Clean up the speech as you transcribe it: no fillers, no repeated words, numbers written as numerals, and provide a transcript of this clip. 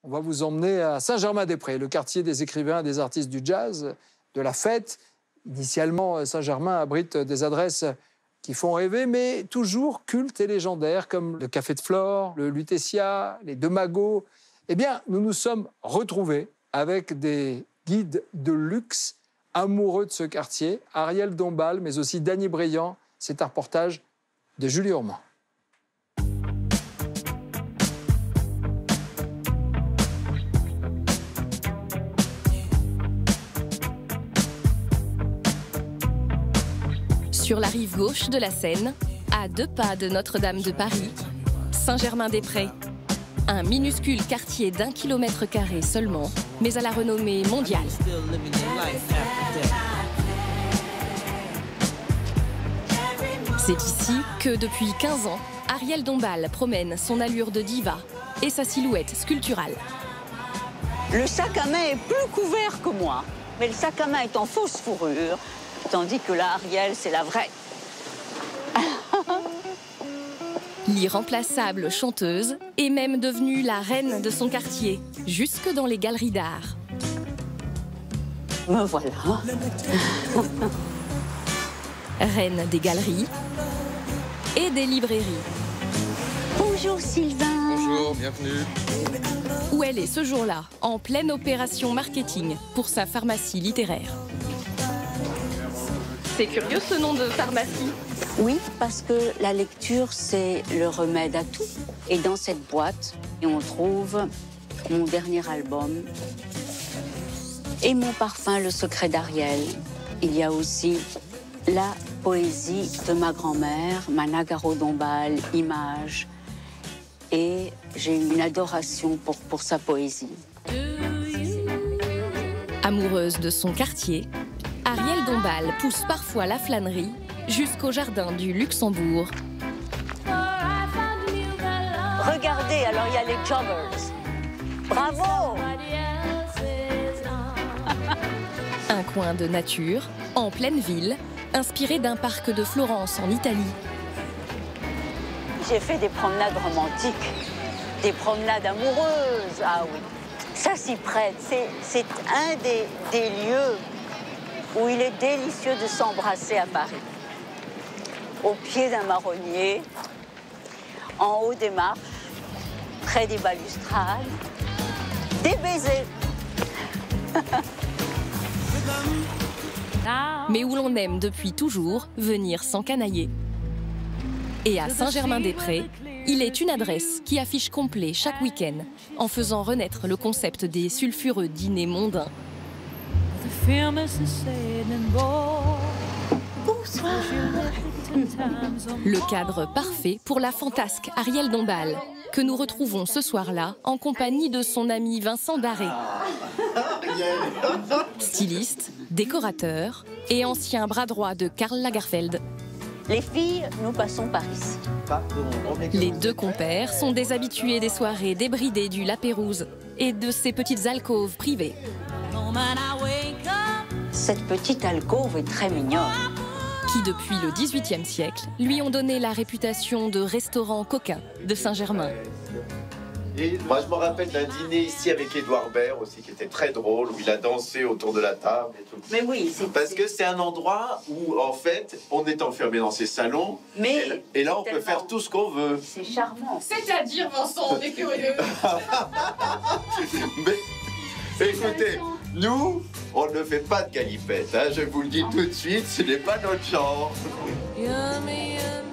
On va vous emmener à Saint-Germain-des-Prés, le quartier des écrivains et des artistes du jazz, de la fête. Initialement, Saint-Germain abrite des adresses qui font rêver, mais toujours cultes et légendaires, comme le Café de Flore, le Lutetia, les Deux Magots. Eh bien, nous nous sommes retrouvés avec des guides de luxe amoureux de ce quartier, Ariel Dombal, mais aussi Dany Briand. C'est un reportage de Julie Ormand. Sur la rive gauche de la Seine, à 2 pas de Notre-Dame de Paris, Saint-Germain-des-Prés. Un minuscule quartier d'1 km² seulement, mais à la renommée mondiale. C'est ici que, depuis 15 ans, Ariel Dombal promène son allure de diva et sa silhouette sculpturale. Le sac à main est plus couvert que moi, mais le sac à main est en fausse fourrure. Tandis que la Ariel, c'est la vraie. L'irremplaçable chanteuse est même devenue la reine de son quartier, jusque dans les galeries d'art. Me voilà. Reine des galeries et des librairies. Bonjour Sylvain. Bonjour, bienvenue. Où elle est ce jour-là, en pleine opération marketing pour sa pharmacie littéraire. C'est curieux ce nom de pharmacie. Oui, parce que la lecture, c'est le remède à tout. Et dans cette boîte, on trouve mon dernier album et mon parfum, Le secret d'Ariel. Il y a aussi la poésie de ma grand-mère, Managaro Dombal, Images. Et j'ai une adoration pour sa poésie. Amoureuse de son quartier, Ariel Dombal pousse parfois la flânerie jusqu'au jardin du Luxembourg. Regardez, alors il y a les joggers. Bravo! Un coin de nature, en pleine ville, inspiré d'un parc de Florence en Italie. J'ai fait des promenades romantiques, des promenades amoureuses. Ah oui, ça s'y prête. C'est un des lieux où il est délicieux de s'embrasser à Paris. Au pied d'un marronnier, en haut des marches, près des balustrades, des baisers. Mais où l'on aime depuis toujours venir s'encanailler. Et à Saint-Germain-des-Prés, il est une adresse qui affiche complet chaque week-end, en faisant renaître le concept des sulfureux dîners mondains. Bonsoir. Le cadre parfait pour la fantasque Ariel Dombal, que nous retrouvons ce soir-là en compagnie de son ami Vincent Darré. Styliste, décorateur et ancien bras droit de Karl Lagerfeld. Les filles, nous passons par ici. Les deux compères sont des habitués des soirées débridées du La Pérouse et de ses petites alcôves privées. Cette petite alcôve est très mignonne. Qui, depuis le XVIIIe siècle, lui ont donné la réputation de restaurant coquin de Saint-Germain. Et moi, je me rappelle d'un dîner ici avec Édouard Baird aussi, qui était très drôle, où il a dansé autour de la table et tout. Mais oui, c'est... Parce que c'est un endroit où, en fait, on est enfermé dans ses salons, Mais et là, on peut faire tout ce qu'on veut. c'est charmant. C'est-à-dire, Vincent, on est curieux. Mais, écoutez, nous, on ne fait pas de galipette, hein, je vous le dis tout de suite, ce n'est pas notre genre. Yummy, yummy.